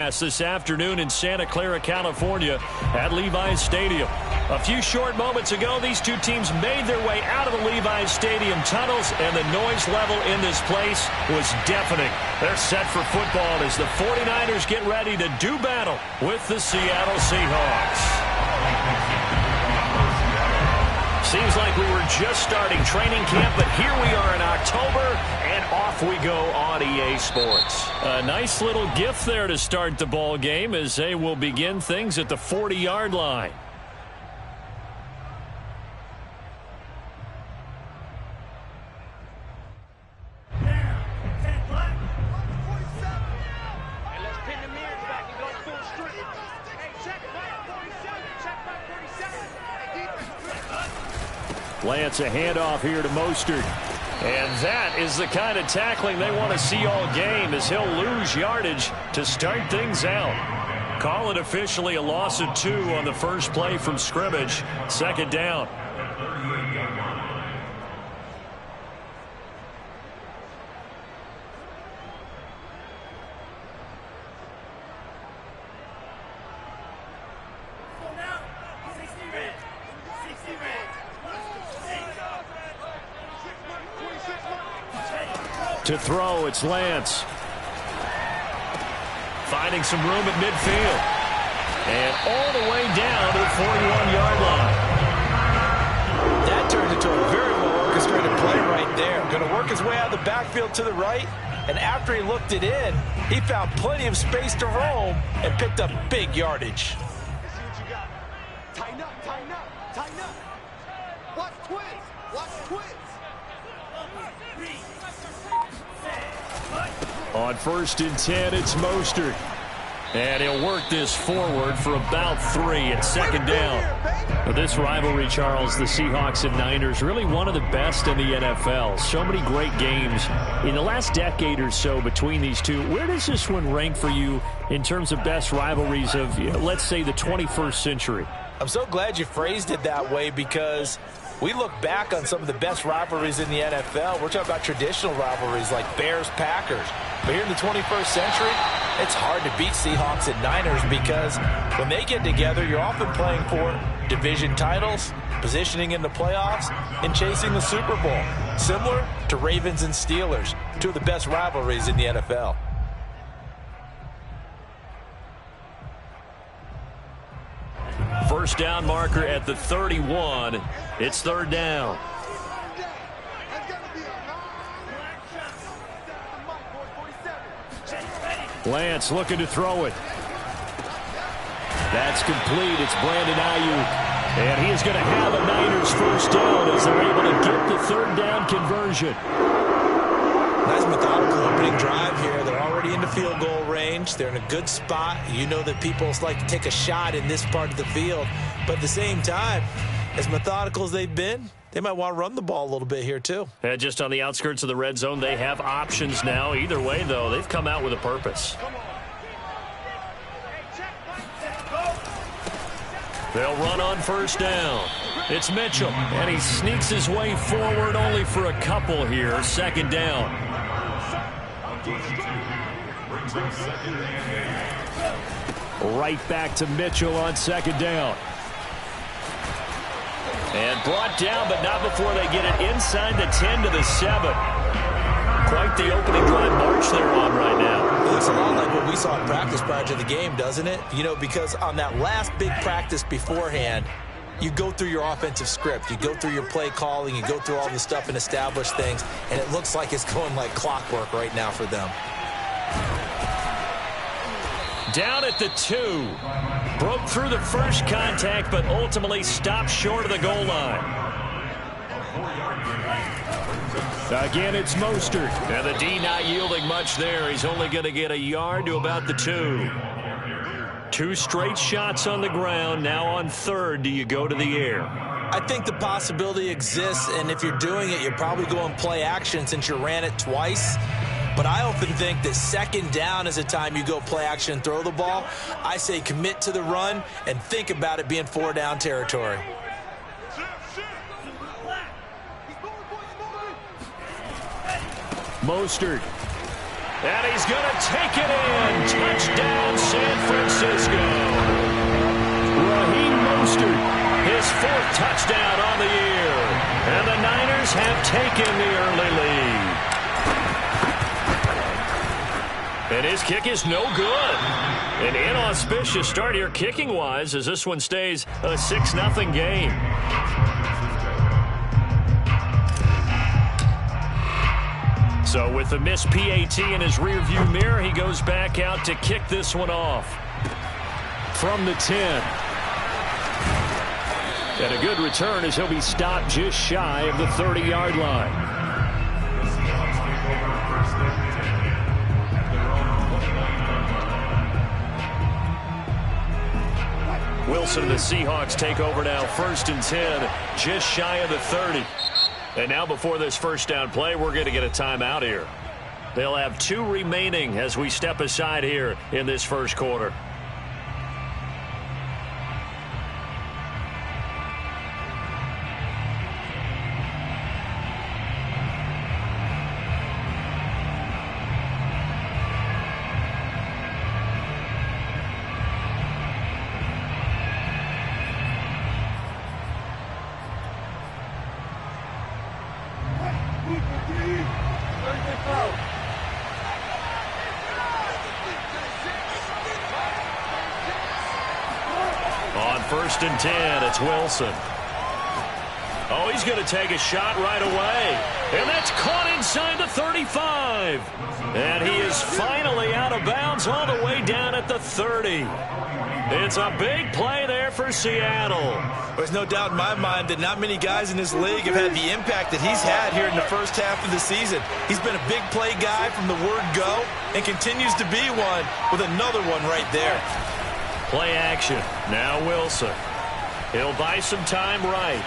This afternoon in Santa Clara, California at Levi's Stadium. A few short moments ago, these two teams made their way out of the Levi's Stadium tunnels, and the noise level in this place was deafening. They're set for football as the 49ers get ready to do battle with the Seattle Seahawks. Seems like we were just starting training camp, but here we are in October, and off we go on EA Sports. A nice little gift there to start the ball game as they will begin things at the 40-yard line. Lance, a handoff here to Mostert. And that is the kind of tackling they want to see all game, as he'll lose yardage to start things out. Call it officially a loss of 2 on the first play from scrimmage. Second down. To throw, it's Lance. Finding some room at midfield. And all the way down to the 41-yard line. That turned into a very well-orchestrated play right there. Going to work his way out of the backfield to the right. And after he looked it in, he found plenty of space to roam and picked up big yardage. Let's see what you got. Tighten up, tighten up, tighten up. Watch twins. Watch twins. On 1st and 10, it's Mostert. And he'll work this forward for about 3 at second down. But this rivalry, Charles, the Seahawks and Niners, really one of the best in the NFL. So many great games in the last decade or so between these two. Where does this one rank for you in terms of best rivalries of, let's say, the 21st century? I'm so glad you phrased it that way, because we look back on some of the best rivalries in the NFL. We're talking about traditional rivalries like Bears-Packers. But here in the 21st century, it's hard to beat Seahawks and Niners, because when they get together, you're often playing for division titles, positioning in the playoffs, and chasing the Super Bowl. Similar to Ravens and Steelers, two of the best rivalries in the NFL. First down marker at the 31. It's third down. Lance looking to throw it. That's complete. It's Brandon Ayuk. And he is going to have a Niners first down as they're able to get the third down conversion. Nice methodical opening drive here. They're already into field goal range. They're in a good spot. You know that people like to take a shot in this part of the field. But at the same time, as methodical as they've been, they might want to run the ball a little bit here too. And just on the outskirts of the red zone, they have options now. Either way, though, they've come out with a purpose. They'll run on first down. It's Mitchell, and he sneaks his way forward only for a couple here. Second down. Right back to Mitchell on second down. And brought down, but not before they get it inside the 10 to the 7. Quite the opening drive march they're on right now. It looks a lot like what we saw in practice prior to the game, doesn't it? You know, because on that last big practice beforehand, you go through your offensive script. You go through your play calling. You go through all the stuff and establish things. And it looks like it's going like clockwork right now for them. Down at the 2. Broke through the first contact, but ultimately stopped short of the goal line. Again, it's Mostert. And the D not yielding much there. He's only going to get a yard to about the 2. 2 straight shots on the ground. Now on third, do you go to the air? I think the possibility exists, and if you're doing it, you're probably going play action since you ran it twice. But I often think that second down is a time you go play action and throw the ball. I say commit to the run and think about it being 4 down territory. Mostert And he's going to take it in. Touchdown, San Francisco. Raheem Mostert, his 4th touchdown on the year. And the Niners have taken the early lead. And his kick is no good. An inauspicious start here kicking-wise as this one stays a 6-0 game. So with the missed PAT in his rearview mirror, he goes back out to kick this one off. From the 10. And a good return as he'll be stopped just shy of the 30-yard line. Wilson and the Seahawks take over now, 1st and 10, just shy of the 30. And now before this first down play, we're going to get a timeout here. They'll have 2 remaining as we step aside here in this first quarter. On 1st and 10, it's Wilson. Oh, he's going to take a shot right away. And that's caught inside the 35. And he is finally out of bounds all the way down at the 30. It's a big play there for Seattle. There's no doubt in my mind that not many guys in this league have had the impact that he's had here in the first half of the season. He's been a big play guy from the word go and continues to be one with another one right there. Play action. Now Wilson. He'll buy some time right.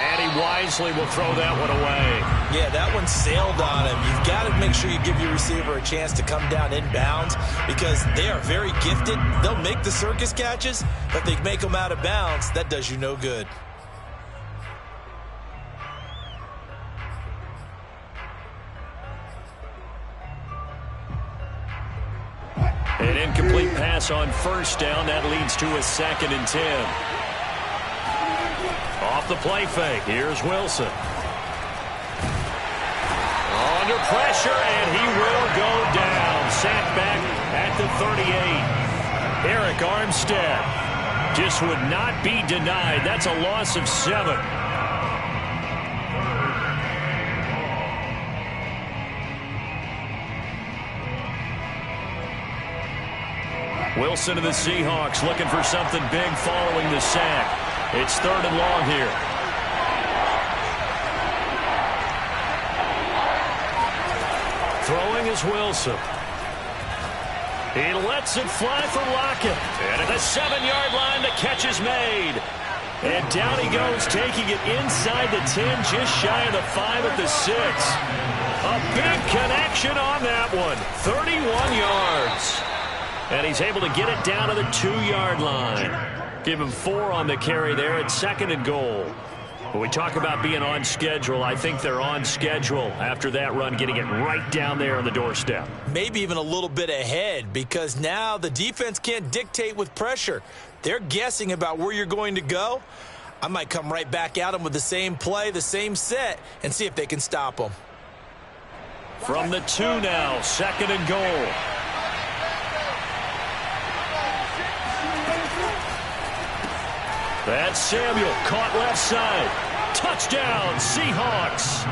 And he wisely will throw that one away. Yeah, that one sailed on him. You've got to make sure you give your receiver a chance to come down inbounds because they are very gifted. They'll make the circus catches, but they make them out of bounds. That does you no good. An incomplete pass on 1st down. That leads to a 2nd and 10. Off the play fake. Here's Wilson. Under pressure, and he will go down. Sacked back at the 38. Eric Armstead just would not be denied. That's a loss of 7. Wilson of the Seahawks looking for something big following the sack. It's 3rd and long here. Throwing is Wilson. He lets it fly for Lockett. And at the 7-yard line, the catch is made. And down he goes, taking it inside the 10, just shy of the 5 at the 6. A big connection on that one. 31 yards. And he's able to get it down to the 2-yard line. Give him 4 on the carry there at 2nd and goal. When we talk about being on schedule, I think they're on schedule after that run, getting it right down there on the doorstep. Maybe even a little bit ahead because now the defense can't dictate with pressure. They're guessing about where you're going to go. I might come right back at them with the same play, the same set, and see if they can stop them. From the 2 now, 2nd and goal. That's Samuel, caught left side. Touchdown, Seahawks.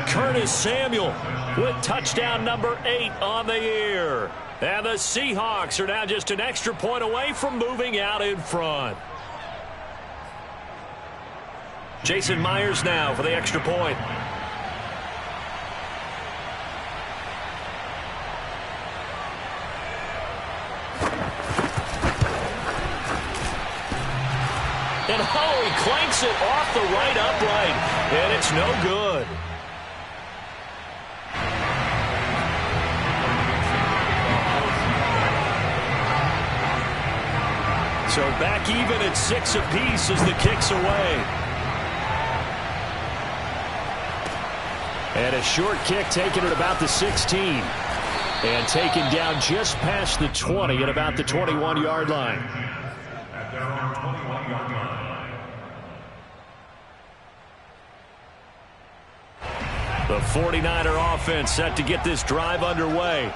Curtis Samuel with touchdown number 8 on the year. And the Seahawks are now just an extra point away from moving out in front. Jason Myers now for the extra point. And he clanks it off the right upright, and it's no good. So back even at 6 apiece as the kick's away. And a short kick taken at about the 16. And taken down just past the 20 at about the 21-yard line. The 49er offense set to get this drive underway.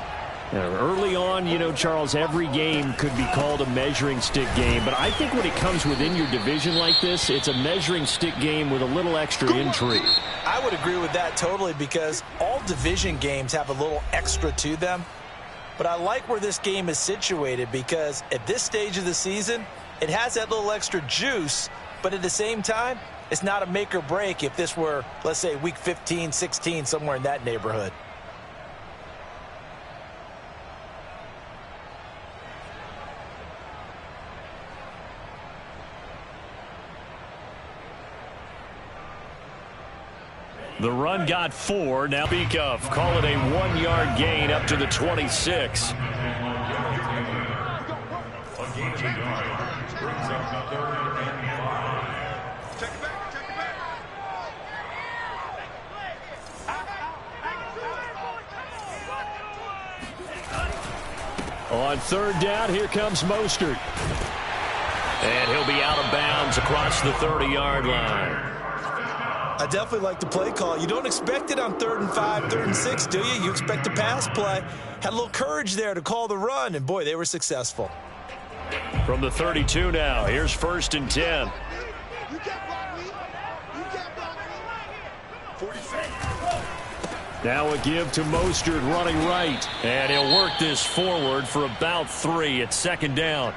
Early on, you know, Charles, every game could be called a measuring stick game. But I think when it comes within your division like this, it's a measuring stick game with a little extra intrigue. I would agree with that totally, because all division games have a little extra to them. But I like where this game is situated, because at this stage of the season, it has that little extra juice. But at the same time, it's not a make or break if this were, let's say, week 15, 16, somewhere in that neighborhood. The run got 4. Now speak of. Call it a 1-yard gain up to the 26. On third down, here comes Mostert. And he'll be out of bounds across the 30-yard line. I definitely like the play call. You don't expect it on 3rd and 5, 3rd and 6, do you? You expect a pass play. Had a little courage there to call the run, and boy, they were successful. From the 32 now, here's 1st and 10. Now a give to Mostert running right. And he'll work this forward for about 3 at 2nd down.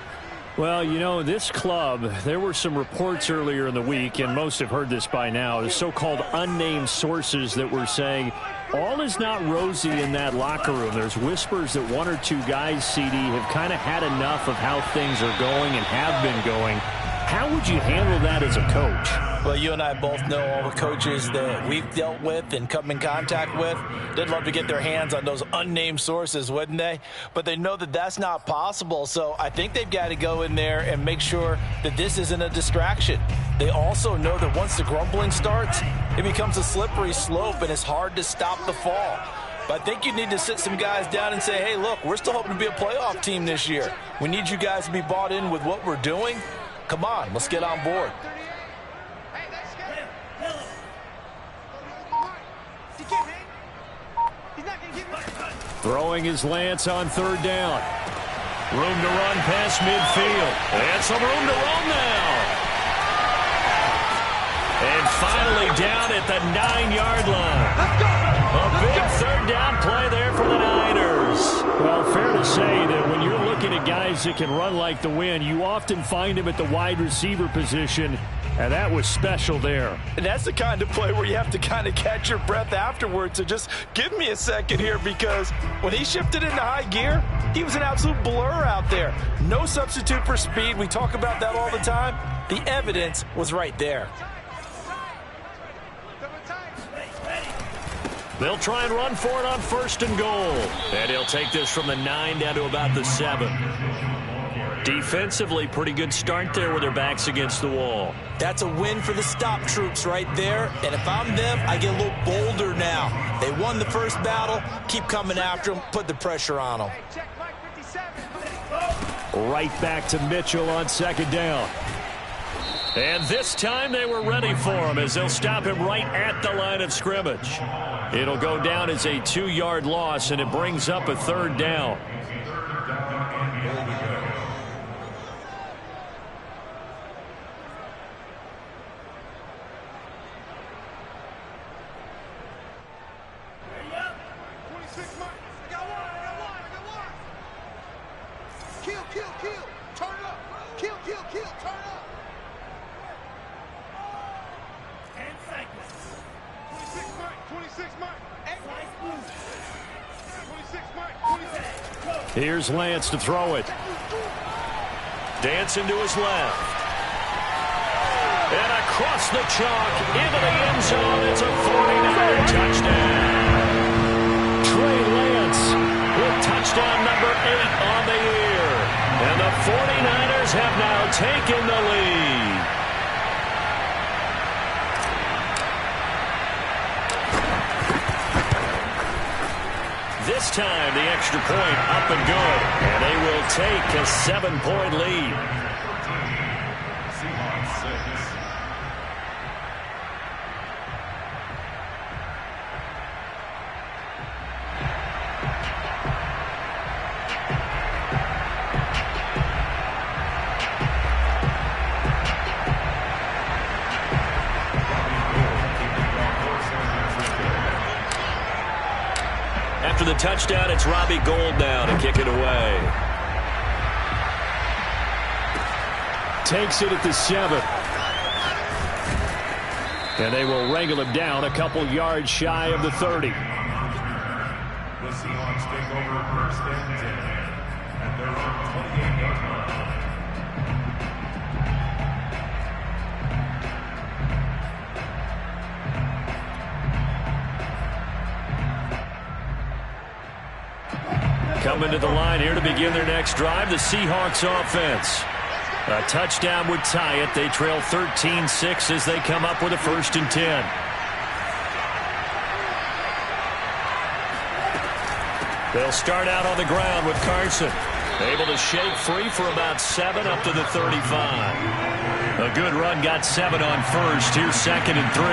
Well, you know, this club, there were some reports earlier in the week, and most have heard this by now, the so-called unnamed sources that were saying all is not rosy in that locker room. There's whispers that 1 or 2 guys, CD, have kind of had enough of how things are going and have been going. How would you handle that as a coach? Well, you and I both know all the coaches that we've dealt with and come in contact with. They'd love to get their hands on those unnamed sources, wouldn't they? But they know that that's not possible, so I think they've got to go in there and make sure that this isn't a distraction. They also know that once the grumbling starts, it becomes a slippery slope, and it's hard to stop the fall. But I think you need to sit some guys down and say, hey, look, we're still hoping to be a playoff team this year. We need you guys to be bought in with what we're doing. Come on, let's get on board. Throwing his Lance on 3rd down. Room to run past midfield. And some room to run now. And finally down at the 9-yard line. A big 3rd down play there for the Niners. Well, fair to say that when you're looking at guys that can run like the wind, you often find them at the wide receiver position. And that was special there. And that's the kind of play where you have to kind of catch your breath afterwards. So just give me a second here, because when he shifted into high gear, he was an absolute blur out there. No substitute for speed. We talk about that all the time. The evidence was right there. They'll try and run for it on 1st and goal. And he'll take this from the 9 down to about the 7. Defensively, pretty good start there with their backs against the wall. That's a win for the stop troops right there. And if I'm them, I get a little bolder now. They won the first battle. Keep coming after them. Put the pressure on them. Right back to Mitchell on 2nd down. And this time they were ready for him, as they'll stop him right at the line of scrimmage. It'll go down as a 2-yard loss, and it brings up a 3rd down. Here's Lance to throw it. Dancing to his left. And across the chalk into the end zone. It's a 49er touchdown. Trey Lance with touchdown number 8 on the year. And the 49ers have now taken the lead. This time, the extra point up and good. And they will take a 7-point lead. After the touchdown, it's Robbie Gould now to kick it away. Takes it at the 7. And they will wrangle him down a couple yards shy of the 30. The Seahawks take over first and 10 at their own 28-yard line. Coming to the line here to begin their next drive, the Seahawks offense. A touchdown would tie it. They trail 13-6 as they come up with a 1st and 10. They'll start out on the ground with Carson. Able to shake free for about 7 up to the 35. A good run got 7 on 1st. Here's 2nd and 3.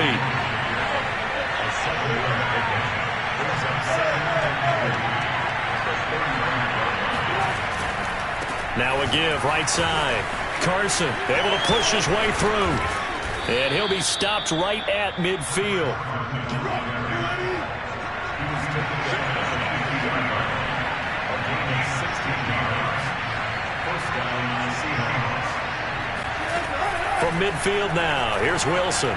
Now a give, right side. Carson able to push his way through. And he'll be stopped right at midfield. From midfield now, here's Wilson.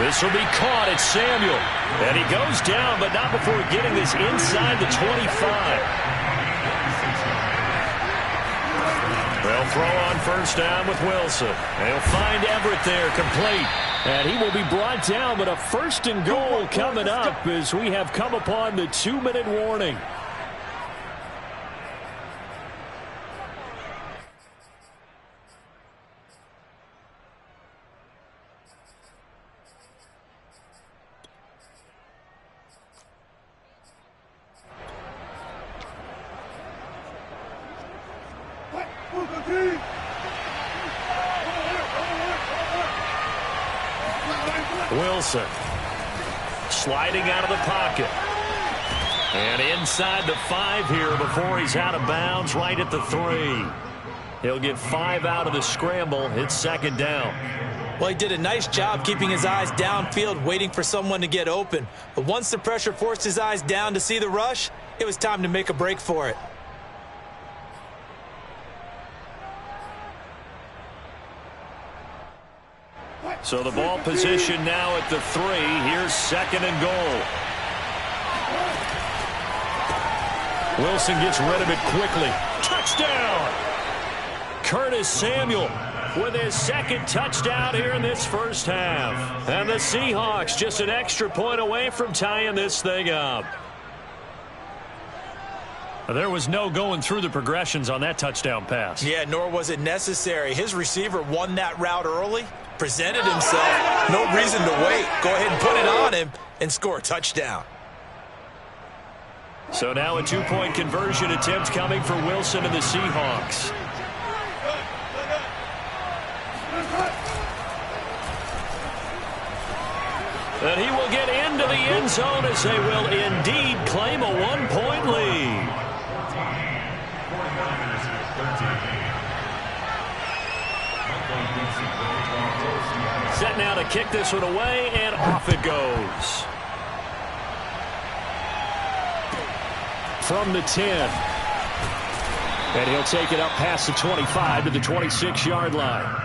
This will be caught at Samuel. And he goes down, but not before getting this inside the 25. They'll throw on 1st down with Wilson. They'll find Everett there, complete. And he will be brought down, but a 1st and goal coming up as we have come upon the 2-minute warning. Wilson sliding out of the pocket. And inside the 5 here before he's out of bounds, right at the 3. He'll get 5 out of the scramble. It's 2nd down. Well, he did a nice job keeping his eyes downfield, waiting for someone to get open. But once the pressure forced his eyes down to see the rush, it was time to make a break for it. So the ball position now at the 3. Here's 2nd and goal. Wilson gets rid of it quickly. Touchdown! Curtis Samuel with his 2nd touchdown here in this first half. And the Seahawks just an extra point away from tying this thing up. There was no going through the progressions on that touchdown pass. Yeah, nor was it necessary. His receiver won that route early, presented himself. No reason to wait. Go ahead and put it on him and score a touchdown. So now a 2-point conversion attempt coming for Wilson and the Seahawks. And he will get into the end zone as they will indeed claim a 1-point lead. Set now to kick this one away, and off it goes. From the 10. And he'll take it up past the 25 to the 26-yard line.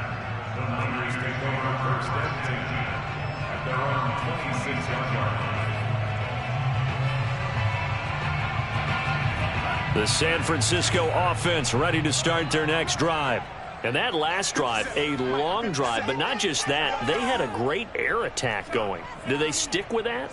The San Francisco offense ready to start their next drive. And that last drive, a long drive, but not just that. They had a great air attack going. Do they stick with that?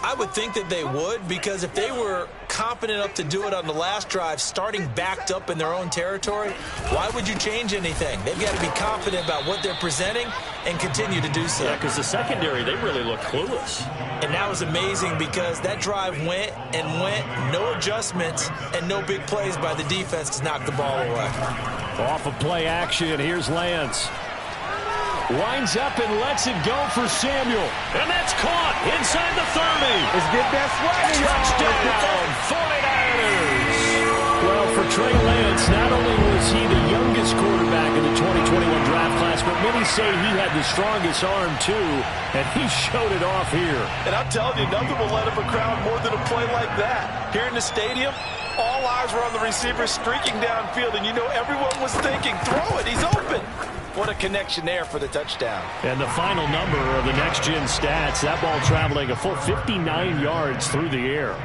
I would think that they would, because if they were confident enough to do it on the last drive, starting backed up in their own territory, why would you change anything? They've got to be confident about what they're presenting and continue to do so. Yeah, because the secondary, they really look clueless. And that was amazing because that drive went and went, no adjustments and no big plays by the defense to knock the ball away. Off of play action, here's Lance. Winds up and lets it go for Samuel. And that's caught inside the 30. Let's get that swagger, Touchdown, 49ers. Well, for Trey Lance, not only was he the youngest quarterback in the 2021 draft class, but many say he had the strongest arm, too, and he showed it off here. And I'm telling you, nothing will let up a crowd more than a play like that. Here in the stadium, all eyes were on the receiver streaking downfield, and you know everyone was thinking, throw it, he's open. What a connection there for the touchdown. And the final number of the next-gen stats, that ball traveling a full 59 yards through the air.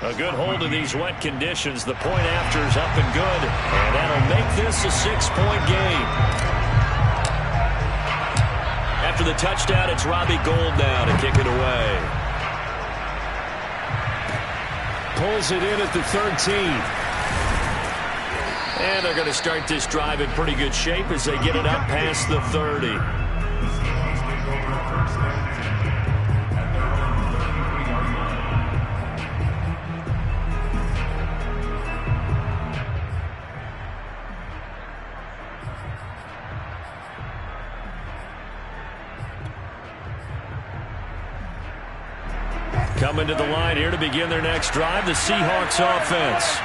A good hold of these wet conditions. The point after is up and good, and that'll make this a 6-point game. After the touchdown, it's Robbie Gould now to kick it away. Pulls it in at the 13. And they're going to start this drive in pretty good shape as they get it up past the 30. Coming to the line here to begin their next drive, the Seahawks offense.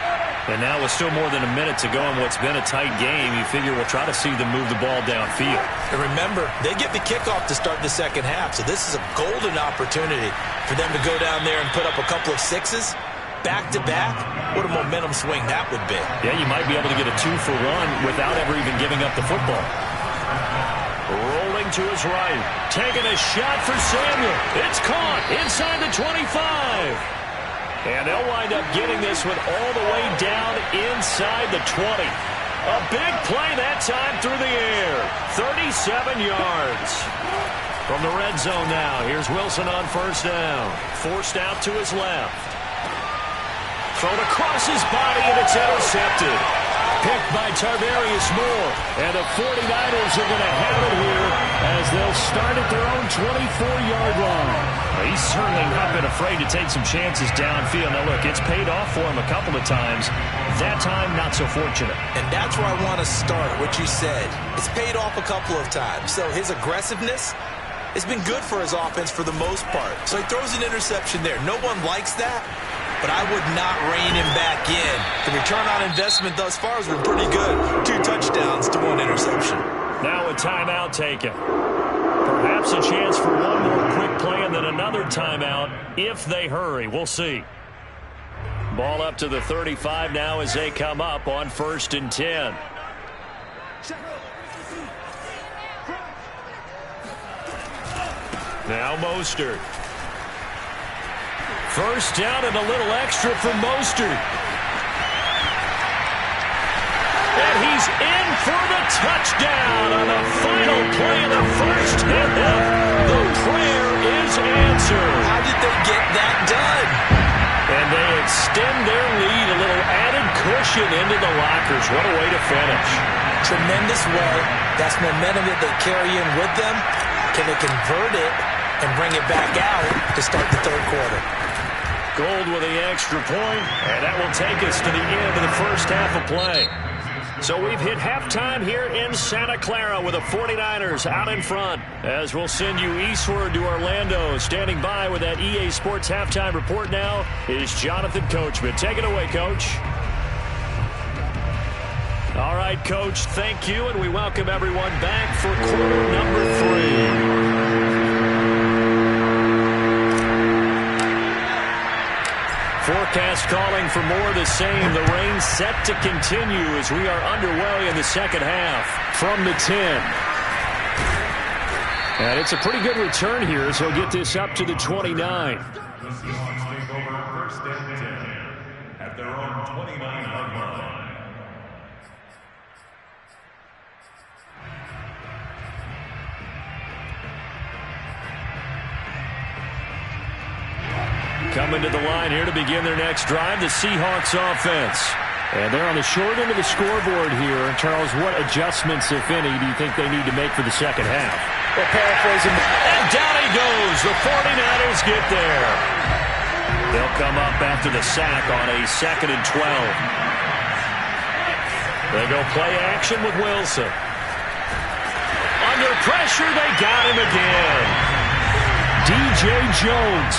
And now with still more than a minute to go in what's been a tight game, you figure we'll try to see them move the ball downfield. And remember, they get the kickoff to start the second half, so this is a golden opportunity for them to go down there and put up a couple of sixes back-to-back. What a momentum swing that would be. Yeah, you might be able to get a 2-for-1 without ever even giving up the football. Rolling to his right, taking a shot for Samuel. It's caught inside the 25. And they'll wind up getting this one all the way down inside the 20. A big play that time through the air. 37 yards. From the red zone now, here's Wilson on first down. Forced out to his left. Thrown across his body, and it's intercepted. Picked by Tarvarius Moore. And the 49ers are going to have it here as they'll start at their own 24-yard line. He's certainly not been afraid to take some chances downfield. Now, look, it's paid off for him a couple of times. That time, not so fortunate. And that's where I want to start, what you said. It's paid off a couple of times. So his aggressiveness has been good for his offense for the most part. So he throws an interception there. No one likes that, but I would not rein him back in. The return on investment thus far has been pretty good. 2 touchdowns to 1 interception. Now a timeout taken. Perhaps a chance for one more quick play and then another timeout if they hurry. We'll see. Ball up to the 35 now as they come up on 1st and 10. Now Mostert. First down and a little extra for Mostert. And he's in for the touchdown on the final play of the first half. The prayer is answered. How did they get that done? And they extend their lead, a little added cushion into the lockers. What a way to finish. Tremendous way. That's momentum that they carry in with them. Can they convert it and bring it back out to start the third quarter? Gould with the extra point, and that will take us to the end of the first half of play. So we've hit halftime here in Santa Clara with the 49ers out in front. As we'll send you eastward to Orlando. Standing by with that EA Sports halftime report now is Jonathan Coachman. Take it away, Coach. All right, Coach, thank you, and we welcome everyone back for quarter number 3. Forecast calling for more of the same. The rain set to continue as we are underway in the second half from the 10. And it's a pretty good return here as he'll get this up to the 29. The Seahawks take over 1st and 10 at their own 29-yard line. Coming to the line here to begin their next drive, the Seahawks offense. And they're on the short end of the scoreboard here. Charles, what adjustments, if any, do you think they need to make for the second half? Well, paraphrasing, and down he goes. The 49ers get there. They'll come up after the sack on a 2nd and 12. They go play action with Wilson. Under pressure, they got him again. DJ Jones.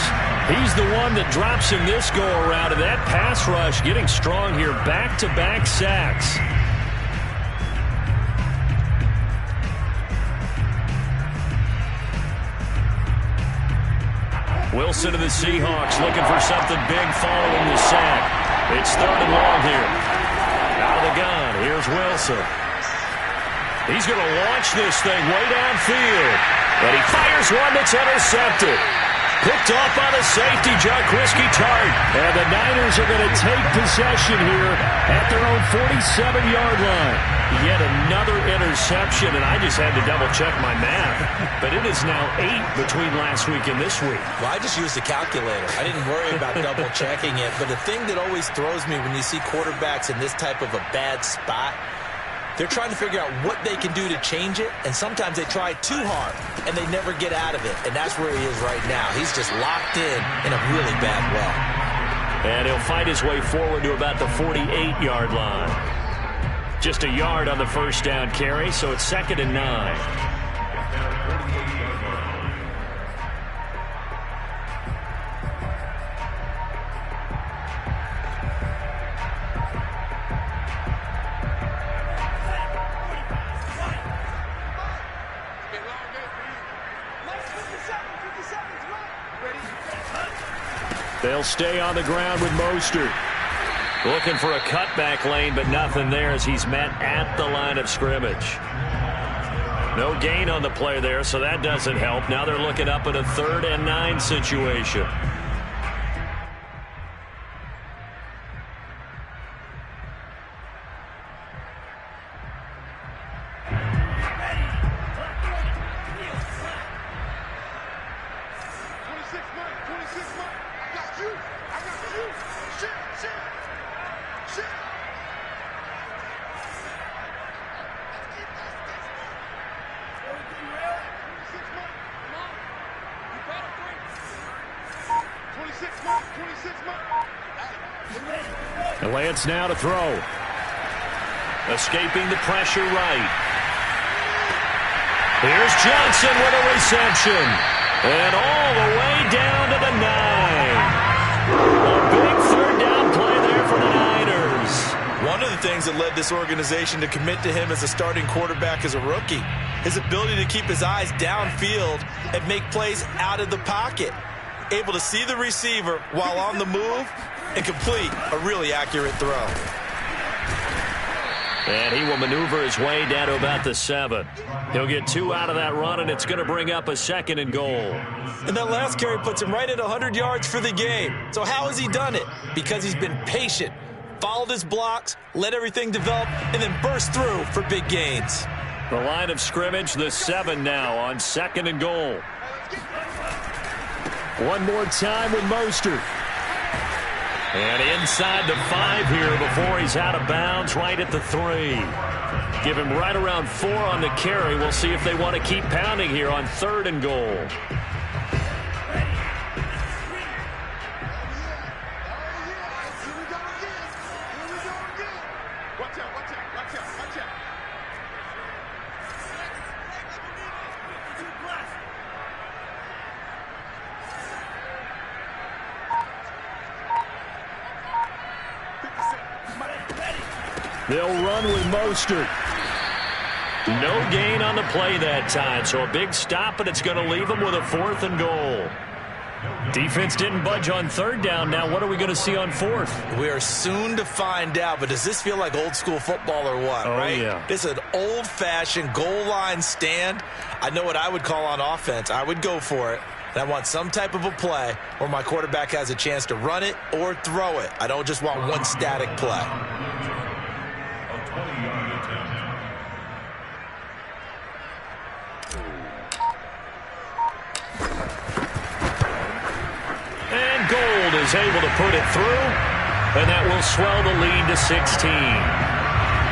He's the one that drops him this go-around, and that pass rush getting strong here. Back-to-back sacks. Wilson and the Seahawks looking for something big following the sack. It's 3rd and long here. Out of the gun, here's Wilson. He's going to launch this thing way downfield. But he fires one that's intercepted. Picked off by the safety, Jaquiski Tartt. And the Niners are going to take possession here at their own 47-yard line. Yet another interception, and I just had to double-check my math. But it is now 8 between last week and this week. Well, I just used a calculator. I didn't worry about double-checking it. But the thing that always throws me when you see quarterbacks in this type of a bad spot, they're trying to figure out what they can do to change it, and sometimes they try too hard, and they never get out of it, and that's where he is right now. He's just locked in a really bad well. And he'll fight his way forward to about the 48-yard line. Just a yard on the first down carry, so it's 2nd and 9. They'll stay on the ground with Mostert. Looking for a cutback lane, but nothing there as he's met at the line of scrimmage. No gain on the play there, so that doesn't help. Now they're looking up at a 3rd and 9 situation. Lance now to throw. Escaping the pressure right. Here's Johnson with a reception. And all the way down to the 9. A big 3rd down play there for the Niners. One of the things that led this organization to commit to him as a starting quarterback as a rookie, his ability to keep his eyes downfield and make plays out of the pocket. Able to see the receiver while on the move and complete a really accurate throw. And he will maneuver his way down to about the 7. He'll get 2 out of that run, and it's going to bring up a 2nd and goal. And that last carry puts him right at 100 yards for the game. So how has he done it? Because he's been patient, followed his blocks, let everything develop, and then burst through for big gains. The line of scrimmage, the 7 now on 2nd and goal. One more time with Mostert. And inside the 5 here before he's out of bounds, right at the 3. Give him right around 4 on the carry. We'll see if they want to keep pounding here on 3rd and goal. They'll run with Mostert. No gain on the play that time, so a big stop, and it's going to leave them with a 4th and goal. Defense didn't budge on 3rd down. Now what are we going to see on 4th? We are soon to find out, but does this feel like old school football or what, right? Yeah. This is an old-fashioned goal line stand. I know what I would call on offense. I would go for it. And I want some type of a play where my quarterback has a chance to run it or throw it. I don't just want one static play. And Gold is able to put it through. and that will swell the lead to 16.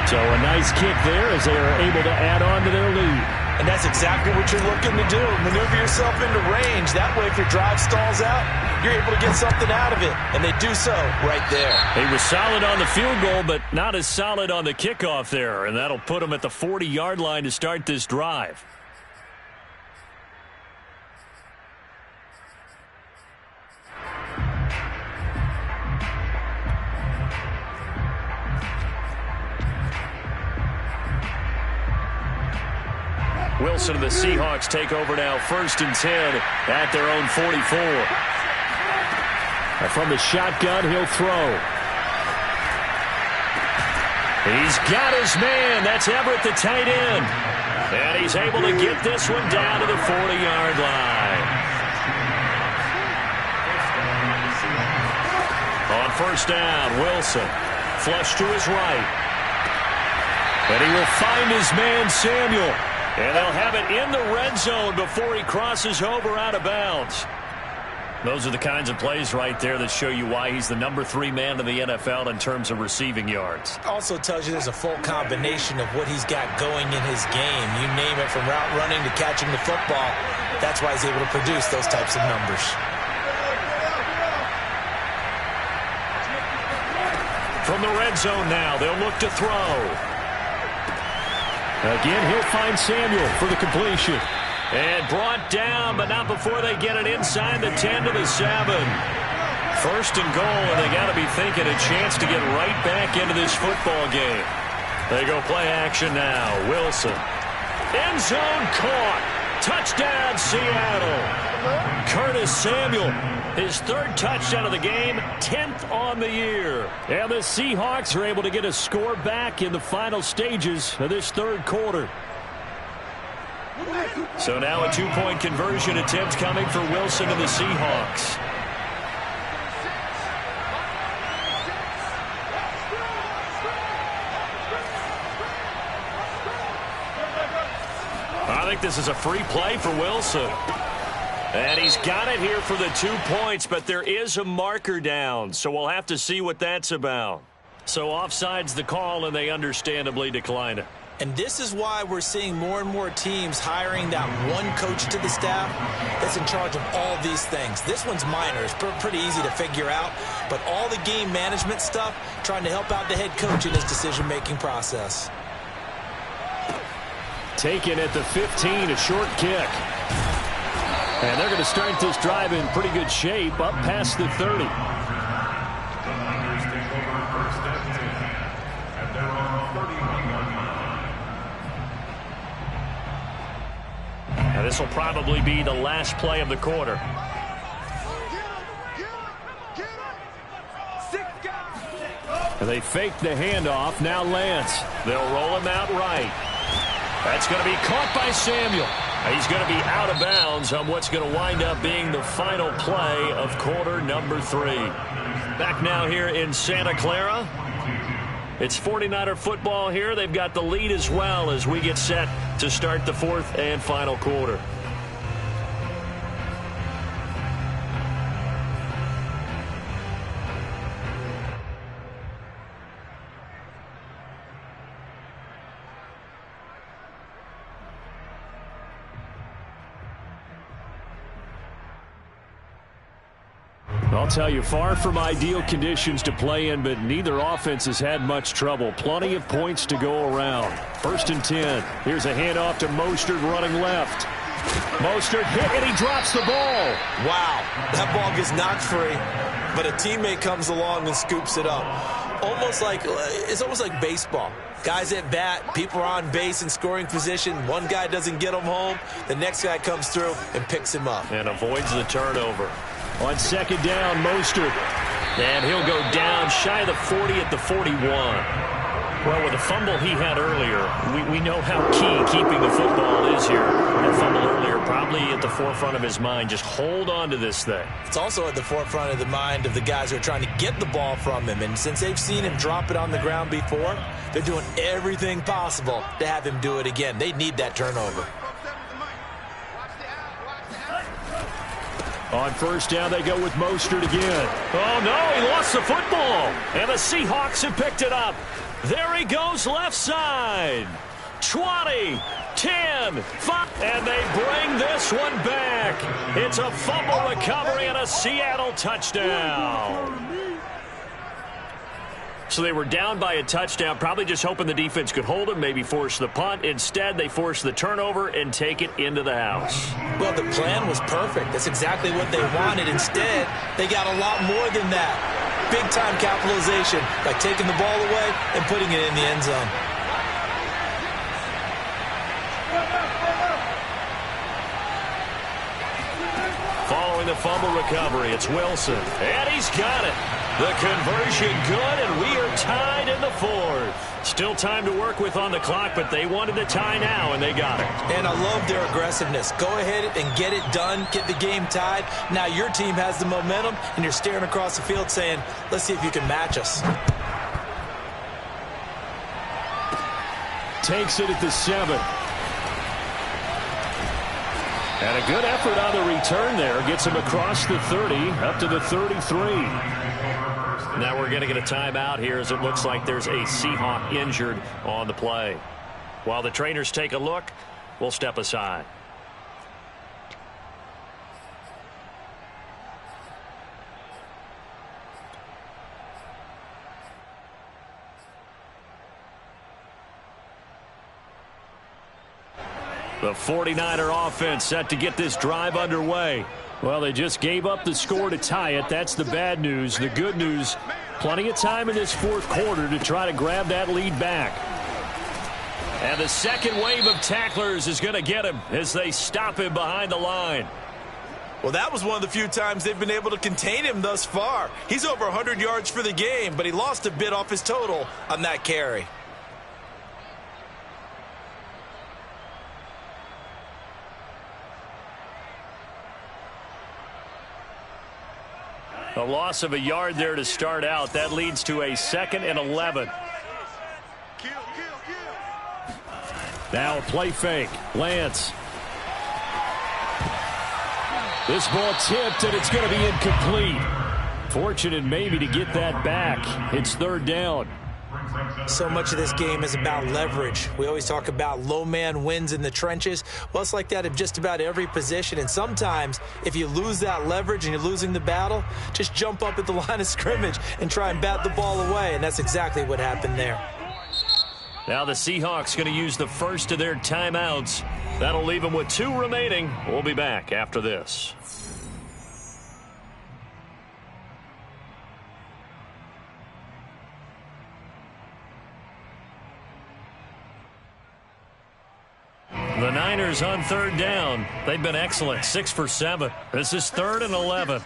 So a nice kick there as they are able to add on to their lead. And that's exactly what you're looking to do. Maneuver yourself into range. That way, if your drive stalls out, you're able to get something out of it. And they do so right there. He was solid on the field goal, but not as solid on the kickoff there. And that'll put him at the 40-yard line to start this drive. Wilson and the Seahawks take over now, 1st and 10 at their own 44. And from the shotgun, he'll throw. He's got his man. That's Everett, the tight end. And he's able to get this one down to the 40-yard line. On 1st down, Wilson. Flush to his right. And he will find his man, Samuel. And they'll have it in the red zone before he crosses over out of bounds. Those are the kinds of plays right there that show you why he's the number 3 man in the NFL in terms of receiving yards. Also tells you there's a full combination of what he's got going in his game. You name it, from route running to catching the football. That's why he's able to produce those types of numbers. From the red zone now, they'll look to throw. Again, he'll find Samuel for the completion. And brought down, but not before they get it inside the 10 to the 7. 1st and goal, and they got to be thinking a chance to get right back into this football game. They go play action now. Wilson. End zone caught. Touchdown, Seattle. Curtis Samuel, his 3rd touchdown of the game, 10th on the year. And the Seahawks are able to get a score back in the final stages of this 3rd quarter. So now a 2-point conversion attempt coming for Wilson and the Seahawks. I think this is a free play for Wilson. And he's got it here for the 2 points, but there is a marker down, so we'll have to see what that's about. So offside's the call, and they understandably decline it. And this is why we're seeing more and more teams hiring that one coach to the staff that's in charge of all these things. This one's minor. It's pretty easy to figure out. But all the game management stuff, trying to help out the head coach in his decision-making process. Taken at the 15, a short kick. And they're going to start this drive in pretty good shape, up past the 30. Now this will probably be the last play of the quarter. And they fake the handoff. Now Lance. They'll roll him out right. That's going to be caught by Samuel. He's going to be out of bounds on what's going to wind up being the final play of quarter number 3. Back now here in Santa Clara. It's 49er football here. They've got the lead as well as we get set to start the 4th and final quarter. I'll tell you, far from ideal conditions to play in, but neither offense has had much trouble. Plenty of points to go around. 1st and 10. Here's a handoff to Mostert running left. Mostert hit, and he drops the ball. Wow, that ball gets knocked free, but a teammate comes along and scoops it up. It's almost like baseball. Guys at bat, people are on base in scoring position. One guy doesn't get him home. The next guy comes through and picks him up. And avoids the turnover. On 2nd down, Mostert. And he'll go down shy of the 40 at the 41. Well, with the fumble he had earlier, we know how key keeping the football is here. That fumble earlier probably at the forefront of his mind. Just hold on to this thing. It's also at the forefront of the mind of the guys who are trying to get the ball from him. And since they've seen him drop it on the ground before, they're doing everything possible to have him do it again. They need that turnover. On first down, they go with Mostert again. Oh, no, he lost the football. And the Seahawks have picked it up. There he goes left side. 20, 10, 5, and they bring this one back. It's a fumble recovery and a Seattle touchdown. So they were down by a touchdown, probably just hoping the defense could hold them, maybe force the punt. Instead, they forced the turnover and take it into the house. Well, the plan was perfect. That's exactly what they wanted. Instead, they got a lot more than that. Big-time capitalization by taking the ball away and putting it in the end zone. Following the fumble recovery, it's Wilson. And he's got it. The conversion good, and we are tied in the fourth. Still time to work with on the clock, but they wanted the tie now, and they got it. And I love their aggressiveness. Go ahead and get it done, get the game tied. Now your team has the momentum, and you're staring across the field saying, let's see if you can match us. Takes it at the 7. And a good effort on the return there. Gets him across the 30, up to the 33. Now we're going to get a timeout here as it looks like there's a Seahawk injured on the play. While the trainers take a look, we'll step aside. The 49er offense set to get this drive underway. Well, they just gave up the score to tie it. That's the bad news. The good news, plenty of time in this fourth quarter to try to grab that lead back. And the second wave of tacklers is going to get him as they stop him behind the line. Well, that was one of the few times they've been able to contain him thus far. He's over 100 yards for the game, but he lost a bit off his total on that carry. A loss of a yard there to start out. That leads to a 2nd and 11. Now a play fake. Lance. This ball tipped, and it's going to be incomplete. Fortunate maybe to get that back. It's 3rd down. So much of this game is about leverage. We always talk about low man wins in the trenches. Well, it's like that in just about every position. And sometimes, if you lose that leverage and you're losing the battle, just jump up at the line of scrimmage and try and bat the ball away. And that's exactly what happened there. Now the Seahawks going to use the first of their timeouts. That'll leave them with 2 remaining. We'll be back after this. The Niners on 3rd down. They've been excellent, 6 for 7. This is 3rd and 11.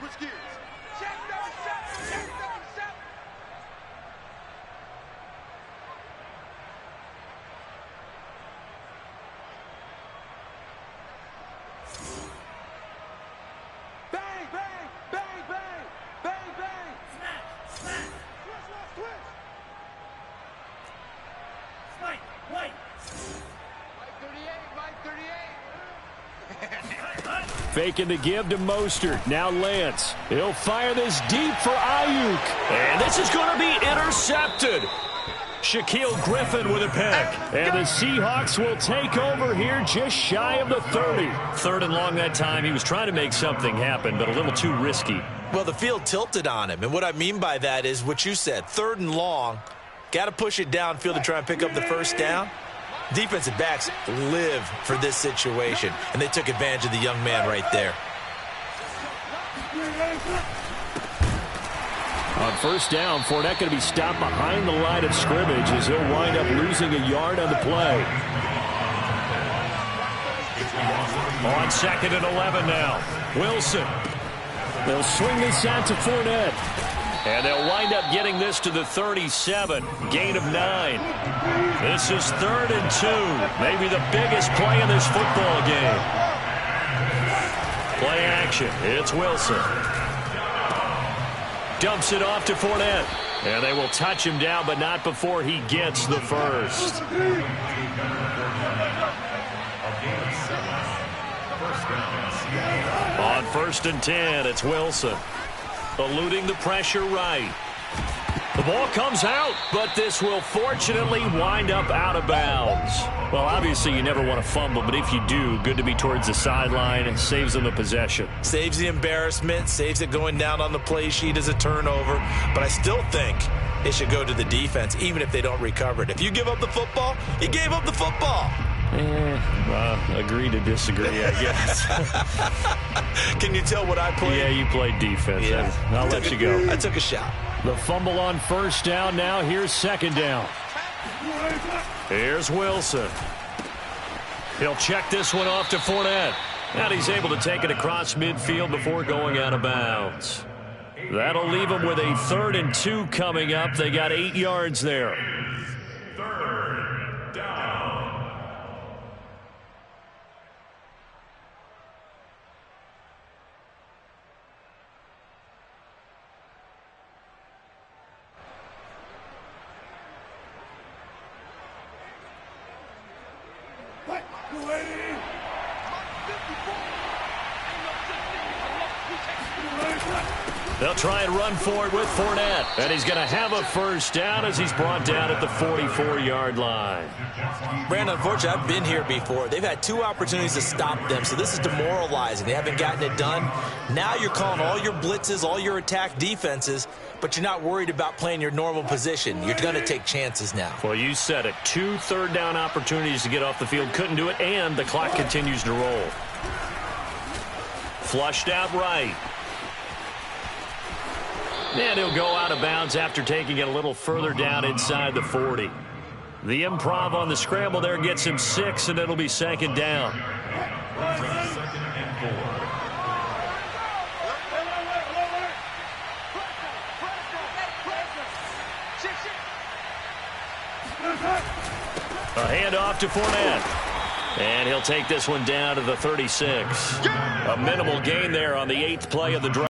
Faking the give to Mostert. Now Lance. He'll fire this deep for Ayuk. And this is going to be intercepted. Shaquille Griffin with a pick. And the Seahawks will take over here just shy of the 30. 3rd and long that time. He was trying to make something happen, but a little too risky. Well, the field tilted on him. And what I mean by that is what you said. 3rd and long. Got to push it downfield to try and pick up the first down. Defensive backs live for this situation, and they took advantage of the young man right there. On first down, Fournette going to be stopped behind the line of scrimmage as he'll wind up losing a yard on the play. On 2nd and 11 now. Wilson. They'll swing this out to Fournette. And they'll wind up getting this to the 37. Gain of 9. This is 3rd and 2. Maybe the biggest play in this football game. Play action. It's Wilson. Dumps it off to Fournette. And they will touch him down, but not before he gets the first. On 1st and 10, it's Wilson. Eluding the pressure right. The ball comes out, but this will fortunately wind up out of bounds. Well, obviously you never want to fumble, but if you do, good to be towards the sideline. It saves them the possession. Saves the embarrassment, saves it going down on the play sheet as a turnover. But I still think it should go to the defense, even if they don't recover it. If you give up the football, you gave up the football. Agree to disagree, I guess. Can you tell what I played? Yeah, you played defense. Yeah. I'll let you go. I took a shot. The fumble on 1st down. Now here's 2nd down. Here's Wilson. He'll check this one off to Fournette. And he's able to take it across midfield before going out of bounds. That'll leave him with a 3rd and 2 coming up. They got 8 yards there. 3rd down. They'll try and run for it with Fournette. And he's going to have a 1st down as he's brought down at the 44-yard line. Brandon, unfortunately, I've been here before. They've had 2 opportunities to stop them, so this is demoralizing. They haven't gotten it done. Now you're calling all your blitzes, all your attack defenses, but you're not worried about playing your normal position. You're going to take chances now. Well, you said it. 2 third-down opportunities to get off the field. Couldn't do it, and the clock continues to roll. Flushed out right. And he'll go out of bounds after taking it a little further down inside the 40. The improv on the scramble there gets him 6, and it'll be 2nd down. A handoff to Fournette. And he'll take this one down to the 36. A minimal gain there on the 8th play of the drive.